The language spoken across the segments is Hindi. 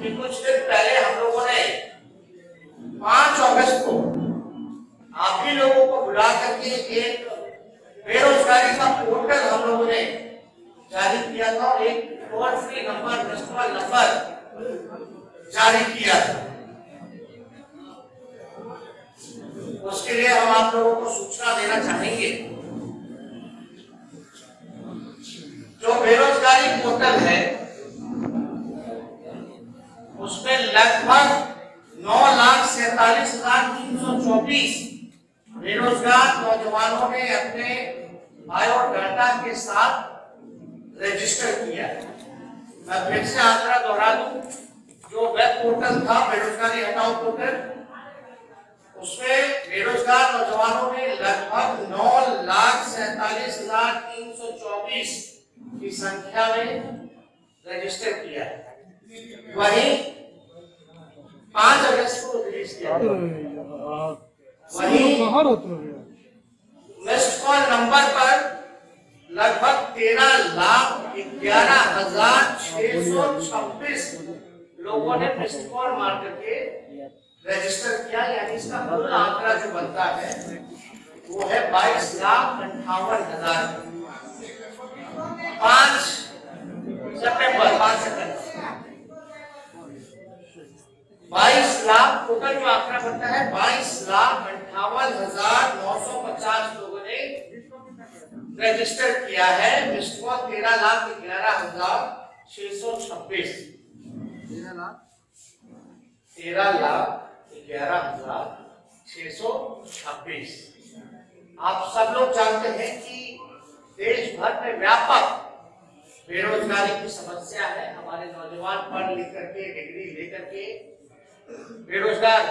कि कुछ दिन पहले हम लोगों ने 5 अगस्त को आप ही लोगों को बुला करके एक बेरोजगारी का पोर्टल हम लोगों ने जारी किया था और एक toll free number, missed call number जारी किया था। उसके लिए हम आप लोगों को सूचना देना चाहेंगे। जो बेरोजगारी पोर्टल है उसमें लगभग 9,47,324 बेरोजगार नौजवानों ने अपने बायोडाटा के साथ रजिस्टर किया। मैं फिर से आंकड़ा दोहरा दूं, जो वेब पोर्टल था बेरोजगारी हटाओ पोर्टल, उसमें बेरोजगार नौजवानों ने लगभग 9,47,324 की संख्या में रजिस्टर किया। वहीं 5 अगस्त को रिलीज किया। वहीं मिस्ड कॉल नंबर पर लगभग 13,11,626 लोगों ने मिस्ड कॉल मार करके रजिस्टर किया। यानी इसका कुल आंकड़ा जो बनता है वो है 22,58,000। 5 सितंबर 22 लाख टोटल जो आंकड़ा बनता है 22,58,950 लोगों ने रजिस्टर किया है। Missed call 13,11,626 13,11,626। आप सब लोग जानते हैं कि देश भर में व्यापक बेरोजगारी की समस्या है। हमारे नौजवान पढ़ लिख करके डिग्री लेकर के बेरोजगार,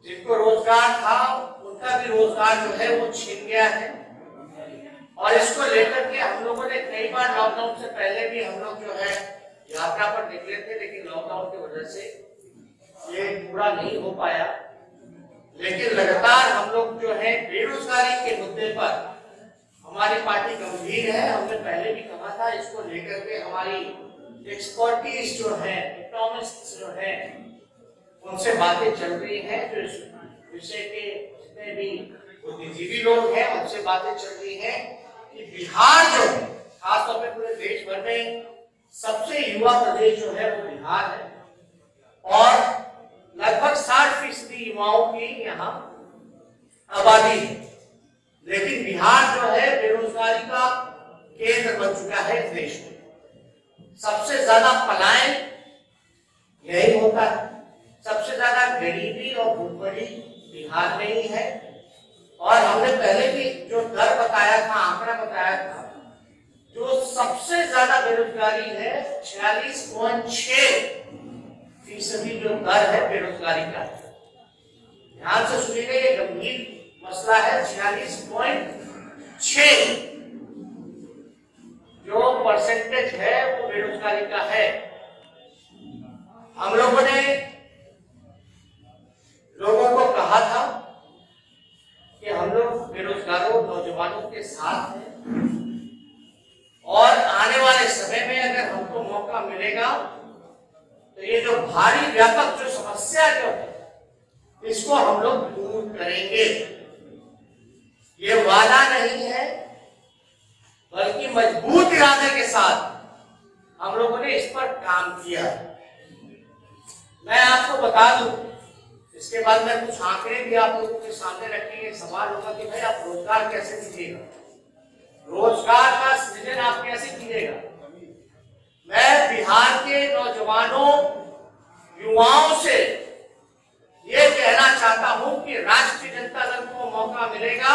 जिनको रोजगार था उनका भी रोजगार जो है वो छीन गया है। और इसको लेकर के हम लोगों ने कई बार लॉकडाउन से पहले भी हम लोग जो है यात्रा पर निकले थे, लेकिन लॉकडाउन की वजह से ये पूरा नहीं हो पाया। लेकिन लगातार हम लोग जो है बेरोजगारी के मुद्दे पर हमारी पार्टी गंभीर है। हमने पहले भी कहा था, इसको लेकर के हमारी एक्सपर्टीज जो है, इकोनॉमिस्ट जो है, उनसे बातें चल रही हैं। जो इस विषय के जितने भी बुद्धिजीवी लोग हैं उनसे बातें चल रही हैं कि बिहार जो है, खासतौर पर पूरे देश भर में सबसे युवा प्रदेश जो है वो बिहार है और लगभग 60% युवाओं की यहाँ आबादी है। लेकिन बिहार जो है बेरोजगारी का केंद्र बन चुका है इस देश में। सबसे ज्यादा पलायन यही होता है, सबसे ज्यादा गरीबी और भूखमरी बिहार में ही है। और हमने पहले भी जो दर बताया था, आंकड़ा बताया था, जो सबसे ज्यादा बेरोजगारी है 46.6% जो दर है बेरोजगारी का। ध्यान से सुनिएगा, ये गंभीर मसला है। 46.6 जो परसेंटेज है वो बेरोजगारी का है। हम लोगों ने लोगों को कहा था कि हम लोग बेरोजगारों नौजवानों के साथ हैं और आने वाले समय में अगर हमको मौका मिलेगा तो ये जो भारी व्यापक जो समस्या जो है इसको हम लोग दूर करेंगे। ये वादा नहीं है, बल्कि मजबूत इरादे के साथ हम लोगों ने इस पर काम किया। मैं आपको बता दूं, इसके बाद में कुछ आंकड़े भी आप लोगों के सामने रखेंगे। सवाल होगा कि भाई आप रोजगार कैसे दीजिएगा, रोजगार का सृजन आप कैसे कीजिएगा। मैं बिहार के नौजवानों युवाओं से ये कहना चाहता हूं कि राष्ट्रीय जनता दल को मौका मिलेगा,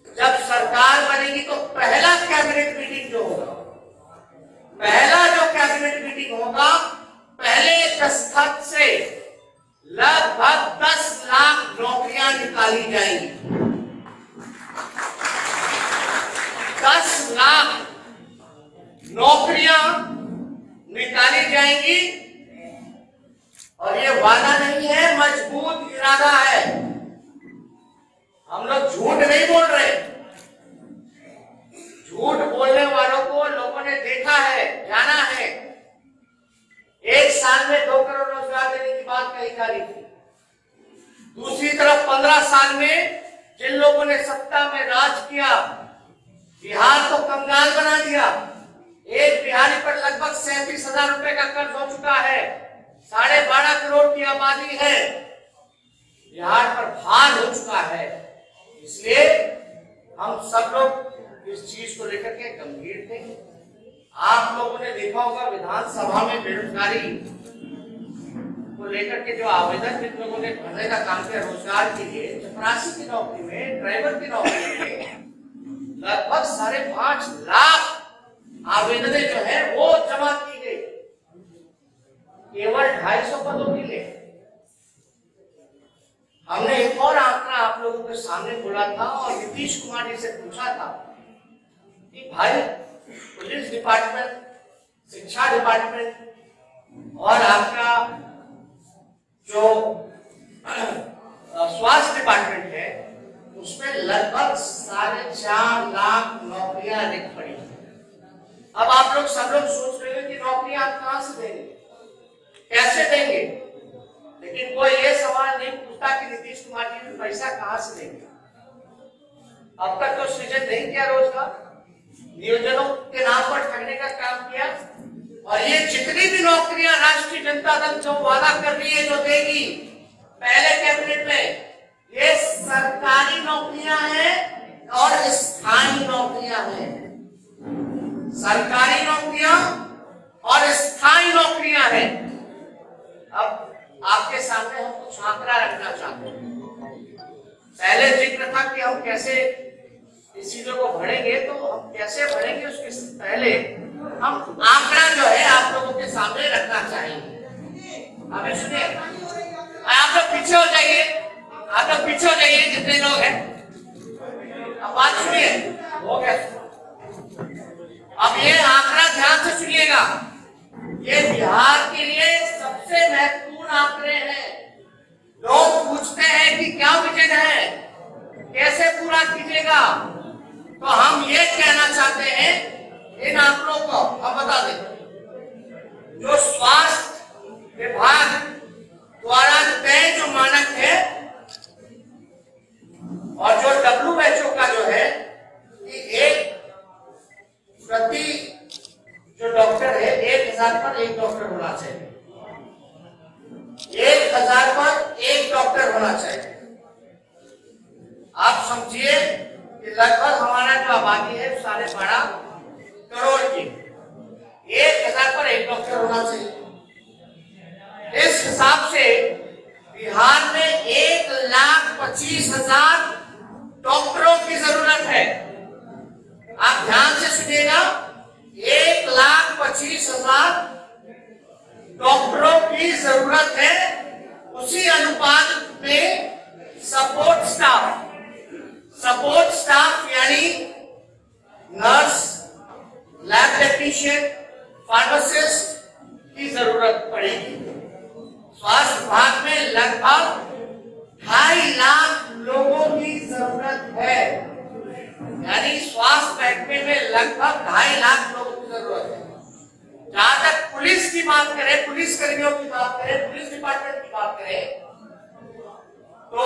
जब सरकार बनेगी तो पहला कैबिनेट मीटिंग जो होगा, पहला जो कैबिनेट मीटिंग होगा, पहले दस्तखत से लगभग 10 लाख नौकरियां निकाली जाएंगी। 10 लाख नौकरियां निकाली जाएंगी। और ये वादा नहीं है, मजबूत इरादा है। हम लोग झूठ नहीं बोल रहे। झूठ बोलने वालों को लोगों ने देखा है, जाना है। अधिकारी थे। दूसरी तरफ 15 साल में जिन लोगों ने सत्ता में राज किया, बिहार को कंगाल बना दिया। एक बिहारी पर लगभग 37,000 रुपए का कर्ज हो चुका है। 12.5 करोड़ की आबादी है। बिहार पर भार हो चुका है। इसलिए हम सब लोग इस चीज को लेकर के गंभीर थे। आप लोगों ने देखा होगा विधानसभा में बेरोजगारी को लेकर के जो आवेदन जिन लोगों ने भरने का काम किया रोजगार के लिए, चपरासी की नौकरी में, ड्राइवर की नौकरी में लगभग 5.5 लाख आवेदनें जो है वो जमा की गई, केवल 250 पदों के लिए। हमने एक और आंकड़ा आप लोगों के सामने बोला था और नीतीश कुमार जी से पूछा था कि भाई पुलिस डिपार्टमेंट, शिक्षा डिपार्टमेंट और आपका जो स्वास्थ्य डिपार्टमेंट है उसमें लगभग 4.5 लाख नौकरियां रिक्त पड़ी। अब आप लोग सब लोग सोच रहे हो कि नौकरियां आप कहां से देंगे, कैसे देंगे, लेकिन कोई ये सवाल नहीं पूछता कि नीतीश कुमार जी पैसा कहां से देंगे। अब तक तो सृजन नहीं किया रोजगार, नियोजनों के नाम पर ठगने का काम किया। और ये जितनी भी नौकरियां राष्ट्रीय जनता दल जो वादा कर रही है, जो देगी पहले कैबिनेट में, ये सरकारी नौकरियां हैं और स्थायी नौकरियां हैं। सरकारी नौकरियां और स्थायी नौकरियां हैं। अब आपके सामने हम कुछ आंकड़ा रखना चाहते हैं। पहले जिक्र था कि हम कैसे इस चीजों को बढ़ेंगे, तो हम कैसे बढ़ेंगे उसके पहले हम आंकड़ा जो है आप लोगों के सामने रखना चाहेंगे। अभी सुनिए, आप लोग पीछे हो जाइए, आप लोग पीछे हो जाइए जितने लोग हैं। अब बात सुनिए, हो गया। अब ये आंकड़ा ध्यान से सुनिएगा, ये बिहार के लिए सबसे महत्वपूर्ण आंकड़े हैं। लोग पूछते हैं कि क्या विजन है, कैसे पूरा कीजिएगा, तो हम ये कहना चाहते हैं इन आंकड़ों को हम बता दें। जो स्वास्थ्य विभाग द्वारा तय जो मानक है और जो WHO का जो है कि एक प्रति जो डॉक्टर है 1000 पर 1 डॉक्टर होना चाहिए, 1000 पर 1 डॉक्टर होना चाहिए। आप समझिए कि लगभग हमारा जो आबादी है 12.5 करोड़ की, 1000 पर 1 डॉक्टर होना चाहिए। इस हिसाब से बिहार में 1,25,000 डॉक्टरों की जरूरत है। आप ध्यान से सुनिएगा, 1,25,000 डॉक्टरों की जरूरत है। उसी अनुपात में सपोर्ट स्टाफ यानी नर्स, लैब टेक्नीशियन, फार्मासिस्ट की जरूरत पड़ेगी। स्वास्थ्य विभाग में लगभग 2.5 लाख लोगों की जरूरत है, यानी स्वास्थ्य महकमे में लगभग 2.5 लाख लोगों की जरूरत है। जहां तक पुलिस की बात करें, पुलिस कर्मियों की बात करें, पुलिस डिपार्टमेंट की बात करें, तो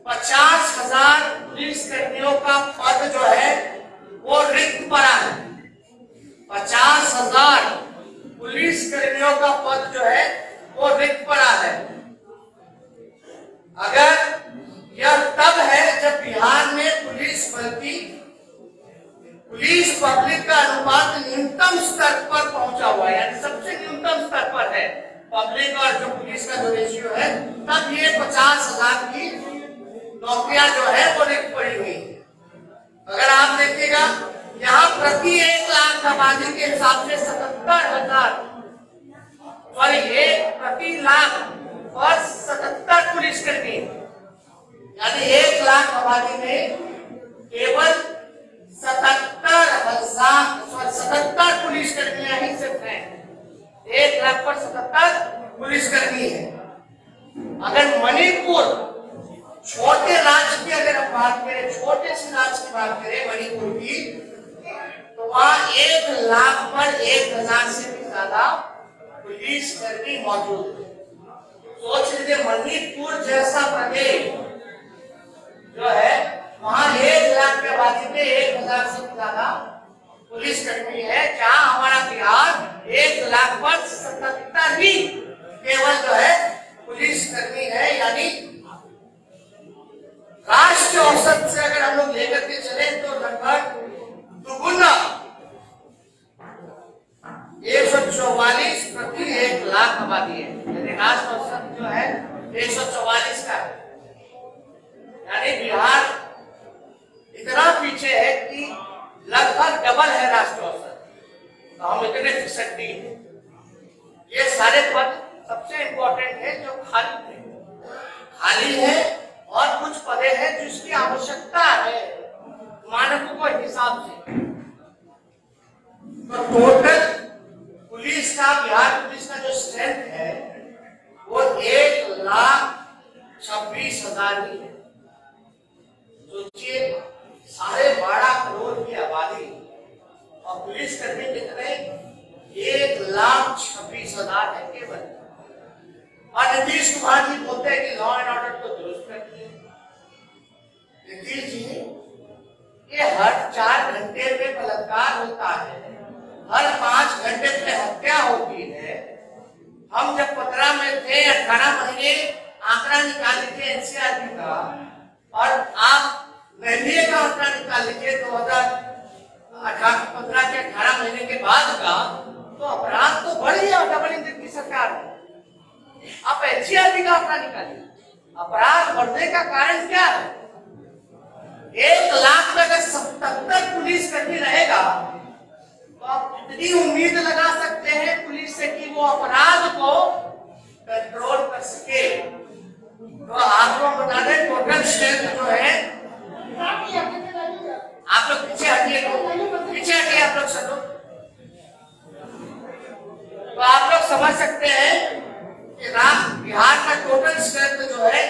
50,000 पुलिस कर्मियों का पद जो है वो रिक्त पड़ा है। 50,000 पुलिस कर्मियों का पद जो है वो रिक्त पड़ा है। अगर यह तब है जब बिहार में पुलिस भर्ती, पुलिस पब्लिक का अनुपात न्यूनतम स्तर पर पहुंचा हुआ है, यानी सबसे न्यूनतम स्तर पर है पब्लिक और जो पुलिस का जो रेशियो है, तब ये 50,000 की नौकरियां जो है वो रिक्त पड़ी हुई। अगर आप देखिएगा यहाँ प्रति 1 लाख आबादी के हिसाब से 77,000 प्रति लाख और 77 पुलिसकर्मी, यानी 1 लाख आबादी में केवल 77 पुलिसकर्मियां ही सिर्फ हैं। 1 लाख पर 77 पुलिसकर्मी है। अगर मणिपुर छोटे राज्य की अगर हम बात करें, छोटे से राज्य की बात करें मणिपुर की, तो वहां 1 लाख पर 1,000 से भी ज्यादा पुलिसकर्मी मौजूद है। सोच लीजिए मणिपुर जैसा प्रदेश जो है, वहां 1 लाख की आबादी में 1000 से ज्यादा पुलिस कर्मी है, जहां हमारा बिहार 1 लाख पर 77 ही केवल जो है पुलिस कर्मी है। यानी राष्ट्रीय औसत से अगर हम लोग लेकर के चले तो लगभग दुगुना 144 प्रति 1 लाख आबादी है। यानी राष्ट्रीय औसत जो है 144 का है। यानी बिहार इतना पीछे है कि लगभग डबल है राष्ट्रीय औसत, तो हम इतने फिसड्डी हैं। ये सारे पद सबसे इंपॉर्टेंट है जो खाली है और कुछ पदे हैं जिसकी आवश्यकता है मानकों के हिसाब से। तो टोटल पुलिस का, बिहार पुलिस का जो स्ट्रेंथ है वो 1,26,000 ही है। सोचिए 12.5 करोड़ की आबादी और पुलिस कर्मी कितने, 1,26,000 है केवल। और नीतीश कुमार जी बोलते हैं कि लॉ एंड ऑर्डर को दुरुस्त करती है। नीतीश जी, ये हर 4 घंटे में बलात्कार होता है, हर 5 घंटे में हत्या होती है। हम जब 15 में थे, 18 महीने आंकड़ा निकाल लीजिए एनसीआरबी का, और आप एनडीए का आंकड़ा निकाल लीजिए 2015 के 18 महीने के बाद का, तो अपराध तो बढ़ गया डबल इंजन की सरकार ने। आप एनसीआरबी का आंकड़ा निकालिए, अपराध बढ़ने का कारण क्या है? 1 लाख में अगर 77 पुलिस कर्मी रहेगा तो आप कितनी उम्मीद लगा सकते हैं पुलिस से कि वो अपराध को कंट्रोल कर सके? तो आपको बता दें टोटल स्ट्रेंथ जो है, आप लोग पीछे हटिए आप लोग सब लोग, तो आप लोग समझ सकते हैं कि बिहार का टोटल स्ट्रेंथ जो है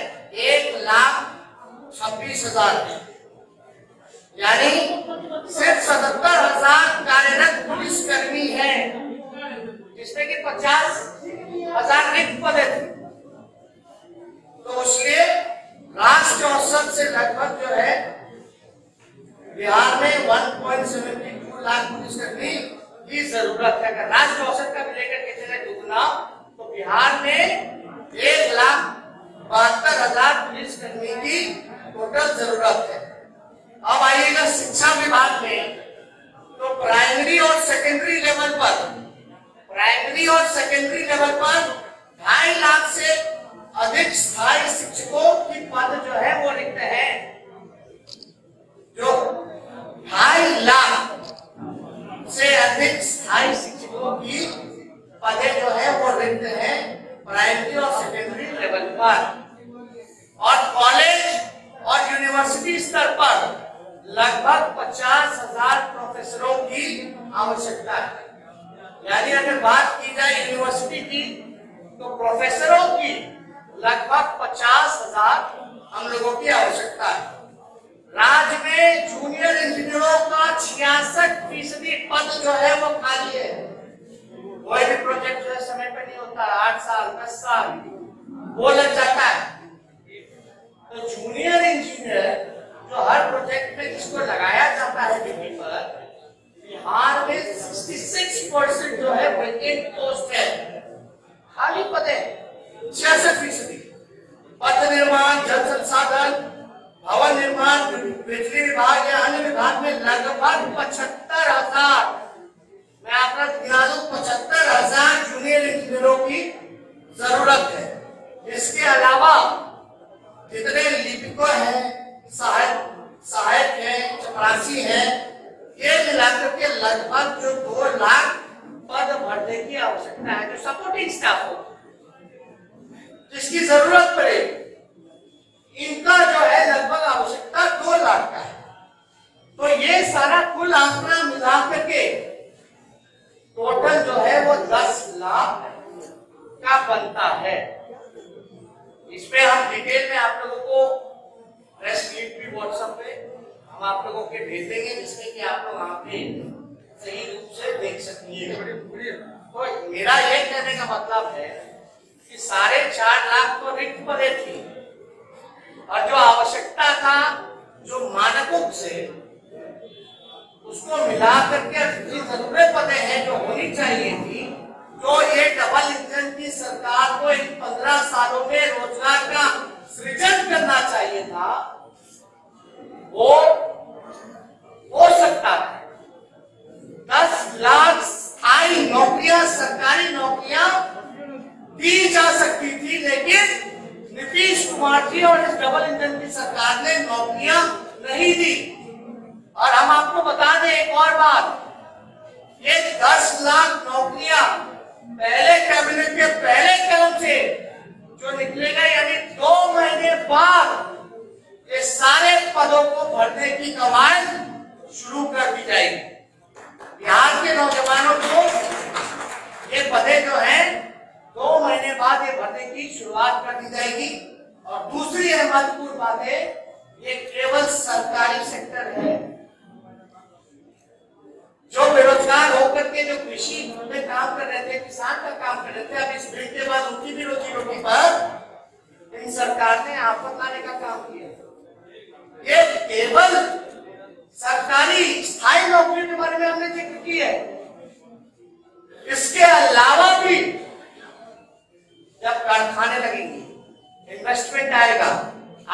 1,26,000 है। यानी सिर्फ 77,000 कार्यरत पुलिस कर्मी है, जिसमें कि 50,000 रिक्त पद थे। तो उसके राष्ट्रीय औसत से लगभग जो है बिहार में 1.72 लाख पुलिस कर्मी की जरूरत है। अगर राष्ट्रीय औसत का भी लेकर के चले दुगुना, तो बिहार में 1,72,000 पुलिस कर्मी की टोटल जरूरत है। अब आइएगा शिक्षा विभाग में, तो प्राइमरी और सेकेंडरी लेवल पर 2.5 लाख से अधिक स्थायी शिक्षकों की पद जो है वो रिक्त है। जो 2.5 लाख से अधिक स्थायी शिक्षकों की पदे जो है वो रिक्त है प्राइमरी और सेकेंडरी लेवल पर। और कॉलेज और यूनिवर्सिटी स्तर पर लगभग 50,000 प्रोफेसरों की आवश्यकता है। यानी अगर बात की जाए यूनिवर्सिटी की, तो प्रोफेसरों की लगभग 50,000 हम लोगों की आवश्यकता है। राज्य में जूनियर इंजीनियरों का 66% पद जो है वो खाली है। कोई भी प्रोजेक्ट जो है समय पे नहीं होता, 8 साल 10 साल वो लग जाता है। तो जूनियर इंजीनियर जो हर प्रोजेक्ट में जिसको लगाया जाता है ड्यूटी पर, बिहार में 66% जो है वैकेंट पोस्ट है, खाली पद है 66%। पथ निर्माण, जल संसाधन, भवन निर्माण, बिजली विभाग या अन्य विभाग में लगभग 75,000, मैं आपका गिना दूं 75,000 जूनियर इंजीनियरों की जरूरत है। इसके अलावा जितने लिपिक हैं, सहायक हैं, चपरासी हैं, ये मिलाकर के लगभग जो 2 लाख पद भरने की आवश्यकता है, जो सपोर्टिंग स्टाफ हो, जिसकी जरूरत पड़े, इनका जो है लगभग आवश्यकता 2 लाख का है। तो ये सारा कुल आंकड़ा मिलाकर के टोटल जो है वो 10 लाख का बनता है। इसमें हम डिटेल में आप लोगों को प्रेस क्लिप भी व्हाट्सएप पे हम आप लोगों के भेज देंगे, जिससे कि आप लोग वहां पे सही रूप से देख सकेंगे। तो मेरा ये कहने का मतलब है कि 4.5 लाख तो रिक्त पदे थी और जो आवश्यकता था, जो मानकों से उसको मिला करके जितनी जरूरत पदे हैं जो होनी चाहिए थी, तो ये डबल इंजन की सरकार को इन 15 सालों में रोजगार का सृजन करना चाहिए था, वो हो सकता है। 10 लाख स्थायी नौकरियां, सरकारी नौकरियां दी जा सकती थी, लेकिन नीतीश कुमार जी और इस डबल इंजन की सरकार ने नौकरियां नहीं दी। और हम आपको बता दें एक और बात, ये 10 लाख नौकरियां पहले कैबिनेट के पहले कदम से जो निकलेगा, यानी 2 महीने बाद ये सारे पदों को भरने की कवायद शुरू कर दी जाएगी। बिहार के नौजवानों को ये पदे जो हैं 2 महीने बाद ये भरने की शुरुआत कर दी जाएगी। और दूसरी महत्वपूर्ण बात है, ये केवल सरकारी सेक्टर है। जो बेरोजगार होकर के जो कृषि में काम कर रहे थे, किसान का काम कर रहे थे, अब इस बिल के बाद उनकी भी रोजी रोटी पर इन सरकार ने आफत लाने का काम किया। ये केवल सरकारी स्थायी नौकरी के बारे में हमने जिक्र की है। इसके अलावा भी जब कारखाने लगेंगे, इन्वेस्टमेंट आएगा,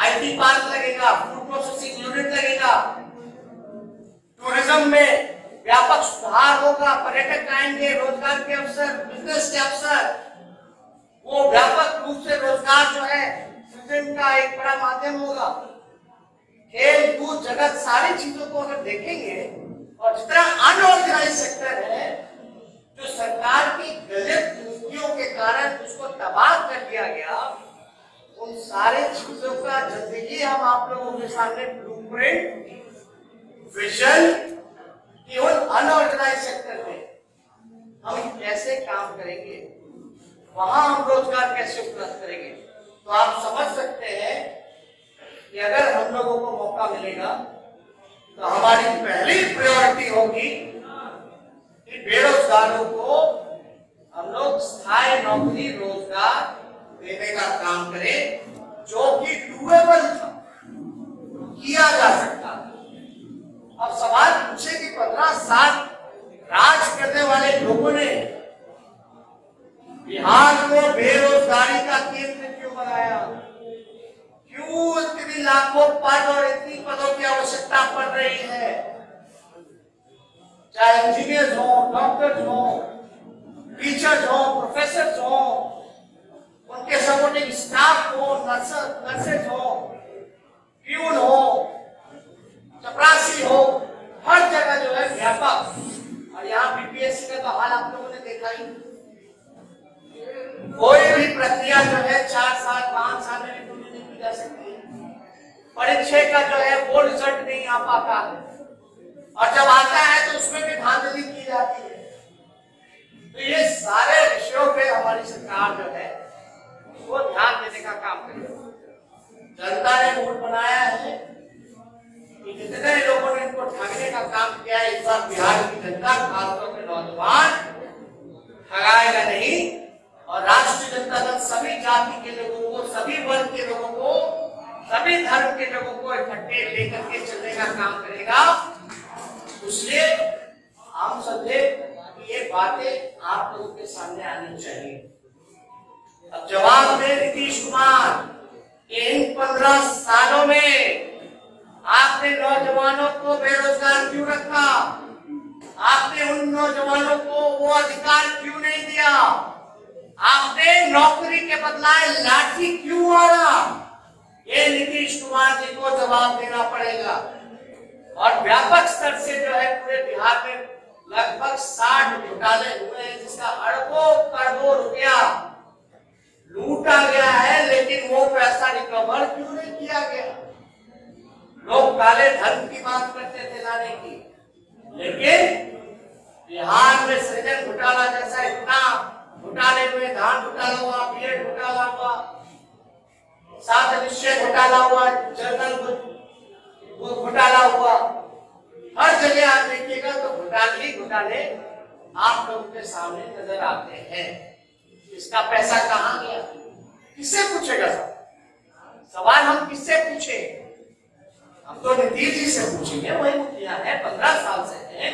IT पार्क लगेगा, फूड प्रोसेसिंग यूनिट लगेगा, टूरिज्म में व्यापक सुधार होगा, पर्यटक आएंगे, रोजगार के अवसर, बिजनेस के अवसर, वो व्यापक रूप से रोजगार जो है सृजन का एक बड़ा माध्यम होगा। खेल कूद जगत सारी चीजों को अगर देखेंगे, और जितना अनऑर्गेनाइज सेक्टर है जो सरकार की गलत नीतियों के कारण उसको तबाह कर दिया गया, उन सारे चीजों का जल्दी हम आप लोगों के सामने ब्लूप्रिंट, विजन, केवल अनऑर्गेनाइज सेक्टर में हम कैसे काम करेंगे, वहां हम रोजगार कैसे उपलब्ध करेंगे। तो आप समझ सकते हैं कि अगर हम लोगों को मौका मिलेगा तो हमारी पहली प्रायोरिटी होगी कि बेरोजगारों को हम लोग स्थायी नौकरी, रोजगार देने का काम करें, जो कि डूएबल था, किया जा सकता। अब सवाल पूछे कि 15 साल राज करने वाले लोगों ने बिहार को बेरोजगारी का केंद्र क्यों बनाया? क्यों इतनी लाखों पद और इतनी पदों की आवश्यकता पड़ रही है? चाहे इंजीनियर्स हो, डॉक्टर्स हो, टीचर्स हो, प्रोफेसर्स हो, उनके सपोर्टिंग स्टाफ हो, नर्सेज हो, प्यून हो, चपरासी हो, हर जगह जो है व्यापक। और यहाँ BPSC का तो हाल आप लोगों ने देखा ही। कोई भी प्रक्रिया जो है 4 साल 5 साल में पूरी नहीं की जा सकती। परीक्षा का जो है वो रिजल्ट नहीं आ पाता है, और जब आता है तो उसमें भी धांधली की जाती है। तो ये सारे विषयों पे हमारी सरकार जो है वो ध्यान देने का काम करेगी। जनता ने वोट बनाया है कि जितने लोगों ने इनको ठगने का काम किया है, इस बार बिहार की जनता, खासतौर से नौजवान, ठगाएगा नहीं। और राष्ट्रीय जनता दल सभी जाति के लोगों को, सभी वर्ग के लोगों को, सभी धर्म के लोगों को इकट्ठे लेकर के चलने का काम करेगा। इसलिए हम समझे कि ये बातें आप लोगों के सामने आनी चाहिए। अब जवाब दे नीतीश कुमार, इन 15 सालों में आपने नौजवानों को बेरोजगार क्यों रखा? आपने उन नौजवानों को वो अधिकार क्यों नहीं दिया? आपने नौकरी के बदलाए लाठी क्यों मारा? ये नीतीश कुमार जी को जवाब देना पड़ेगा। और व्यापक स्तर से जो है पूरे बिहार में लगभग 60 घोटाले हुए हैं, जिसका अरबों करोड़ों रुपया लूटा गया है, लेकिन वो पैसा रिकवर क्यों नहीं किया गया? लोग काले धन की बात करते थे लाने की, लेकिन बिहार में सृजन घोटाला जैसा इतना घोटाले हुए, धान घोटाला हुआ, बीएड घोटाला हुआ, 7 निश्चय घोटाला हुआ, जनरल घोटाला हुआ, हर जगह आप देखिएगा तो घोटाले ही घोटाले आप लोगों के सामने नजर आते हैं। इसका पैसा कहाँ गया? किससे पूछेगा सवाल? हम किससे पूछे? हम तो नीतीश जी से पूछेंगे। वही मुखिया है, 15 साल से है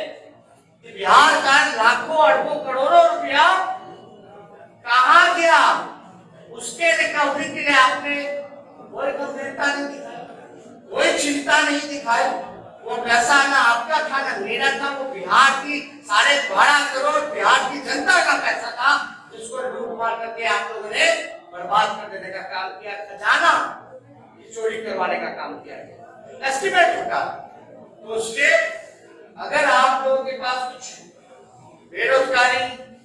कि बिहार का लाखों अरबों करोड़ों रुपया कहाँ गया, उसके रिकवरी के लिए आपने कोई गंभीरता नहीं दिखाई, कोई चिंता नहीं दिखाई। वो पैसा ना आपका था ना मेरा था, वो बिहार की 12.5 करोड़ बिहार की जनता का पैसा था, जिसको लूट मार करके आप लोगों ने बर्बाद कर देने का काम किया, खजाना की चोरी करवाने का काम किया गया। एस्टिमेट होगा तो उससे अगर आप लोगों के पास कुछ बेरोजगारी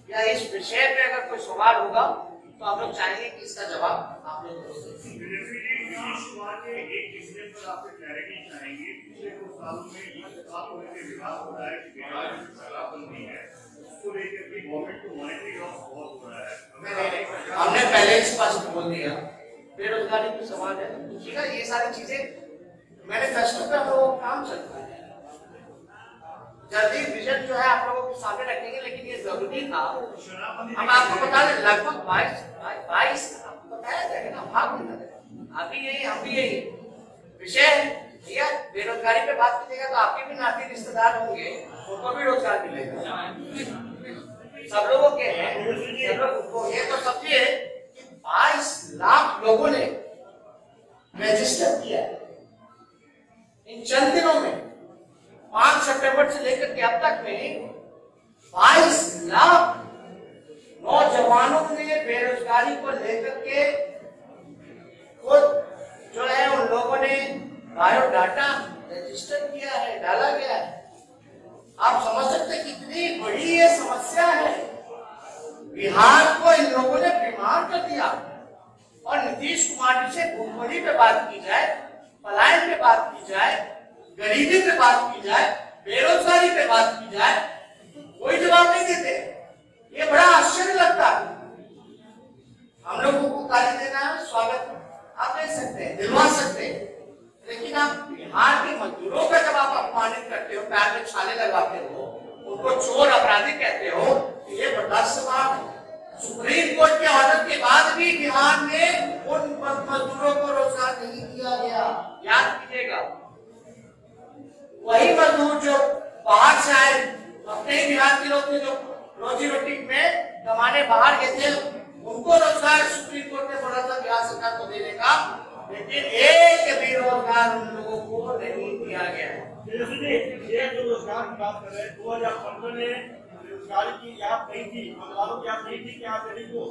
या इस विषय पे अगर कोई सवाल होगा तो आप लोग चाहेंगे कि इसका जवाब आप लोग हमने पहले ही स्पष्ट बोल दिया, बेरोजगारी की सवाल है, पूछिएगा ये सारी चीजें मैनिफेस्टो पे हम लोगों का काम चलता है। जल्दी विजन जो है आप लोगों के सामने रखेंगे, लेकिन ये जरूरी था। हम आपको बता दें लगभग 22 आपको बताया जाएगा ना, भाग अभी यही हम भी यही विषय भैया बेरोजगारी पे बात कीजिएगा तो आपके भी नाते रिश्तेदार होंगे, उनको भी रोजगार मिलेगा, सब लोगों के हैं, ये तो समझिए कि 22 लाख लोगों ने रजिस्टर किया इन चंद दिनों में। 5 सितंबर से लेकर के अब तक में 22 लाख नौजवानों ने बेरोजगारी को लेकर के खुद जो है उन लोगों ने बायोडाटा रजिस्टर किया है, डाला गया है। आप समझ सकते कितनी बड़ी ये समस्या है। बिहार को इन लोगों ने बीमार कर दिया। और नीतीश कुमार जी से भूखमरी पे बात की जाए, पलायन पे बात की जाए, गरीबी पे बात की जाए, बेरोजगारी पे बात की जाए, कोई जवाब नहीं देते। ये बड़ा आश्चर्य लगता है। हम लोगों को गाली देना है, स्वागत आप दे सकते हैं, दिलवा सकते हैं, लेकिन आप बिहार के मजदूरों का जब आप अपमानित करते हो, पैर में छाले लगाते हो, उनको चोर अपराधी कहते हो, तो ये बर्दाश्त बात है। सुप्रीम कोर्ट के ऑर्डर के बाद भी बिहार में उन मजदूरों को रोजगार नहीं दिया गया। याद कीजिएगा, वही मजदूर जो बाहर से आए, अपने बिहार के लोग थे जो रोजी रोटी में कमाने बाहर गए थे, उनको रोजगार सुप्रीम कोर्ट ने बोला था बिहार सरकार को देने का, लेकिन एक भी रोजगार उन लोगों को नहीं दिया गया। ये जो रोजगार की बात कर रहे हैं, 2015 में बेरोजगारी की याद नहीं थी, मतदारों की याद नहीं थी कि आप देने को।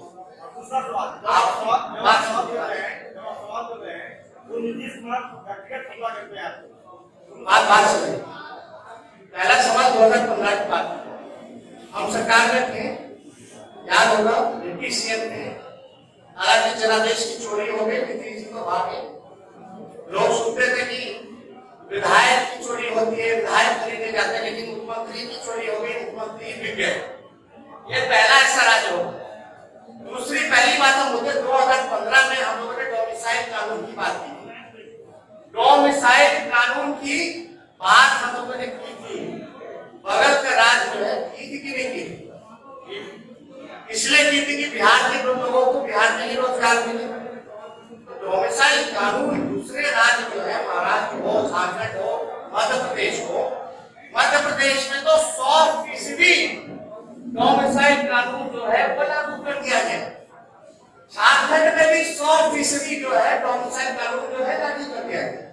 दूसरा सवाल सवाल कर रहे हैं तो नीतीश कुमार व्यक्तिगत हमला करते हैं आपको। बात सुनिए, पहला सवाल 2015 की बात, हम सरकार में थे, याद होगा डिप्टी सीएम थे, हालांकि जनादेश की चोरी हो गई, नीतीश जी को भागे। लोग सुनते थे कि विधायक की चोरी होती है, विधायक खरीदे जाते हैं, लेकिन मुख्यमंत्री की चोरी हो गई, मुख्यमंत्री बिक गए। ये पहला ऐसा राज्य होगा। दूसरी पहली बात हम होते 2015 में हम लोगों ने डोमिसाइल कानून की बात की। डोमिसाइल कानून की बात हम लोगों ने की थी। बगल का राज्य जो है की थी कि नहीं की, इसलिए की थी कि बिहार के लोगों को बिहार में ही रोजगार मिले। डोमिसाइल कानून दूसरे राज्य जो है, महाराष्ट्र हो, झारखंड हो, मध्य प्रदेश हो, मध्य प्रदेश में तो 100% डोमिसाइल कानून जो है वो लागू कर दिया गया। झारखंड में भी 100% जो है डोमिसाइल कानून जो है लागू कर दिया गया,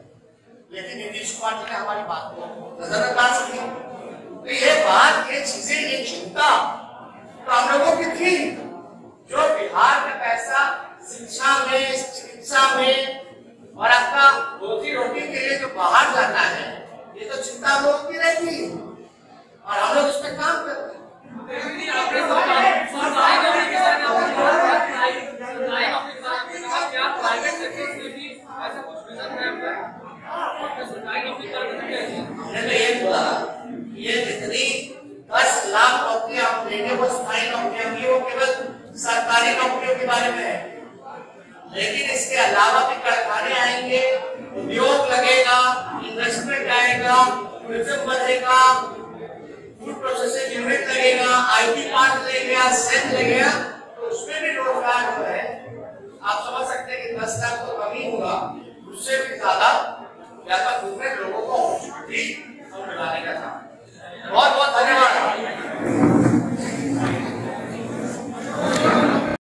लेकिन नीतीश कुमार जी ने हमारी बात को नजरअंदाज किया। तो ये बात, ये चीजें, ये चिंता तो हम लोगों की थी। जो बिहार का पैसा शिक्षा में, चिकित्सा में और आपका रोजी रोटी के लिए जो बाहर जाता है, ये तो चिंता हम लोगों की रहती है और हम लोग इस पे काम करते हैं। ये बोला ये जितनी 10 लाख नौकरियां हम देंगे वो स्थायी नौकरियां नहीं, वो केवल सरकारी नौकरियों के बारे में है, लेकिन इसके अलावा भी कारखाने आएंगे, उद्योग लगेगा, इन्वेस्टमेंट आएगा, टूरिज्म बढ़ेगा, फूड प्रोसेसिंग यूनिट लगेगा, आईटी पार्क लगेगा, सेल लगेगा, तो उसमें भी 10 लाख तो कमी हुआ, उससे भी ज्यादा व्यापक रूप में लोगों को अपॉर्चुनिटी और मिलाने का था।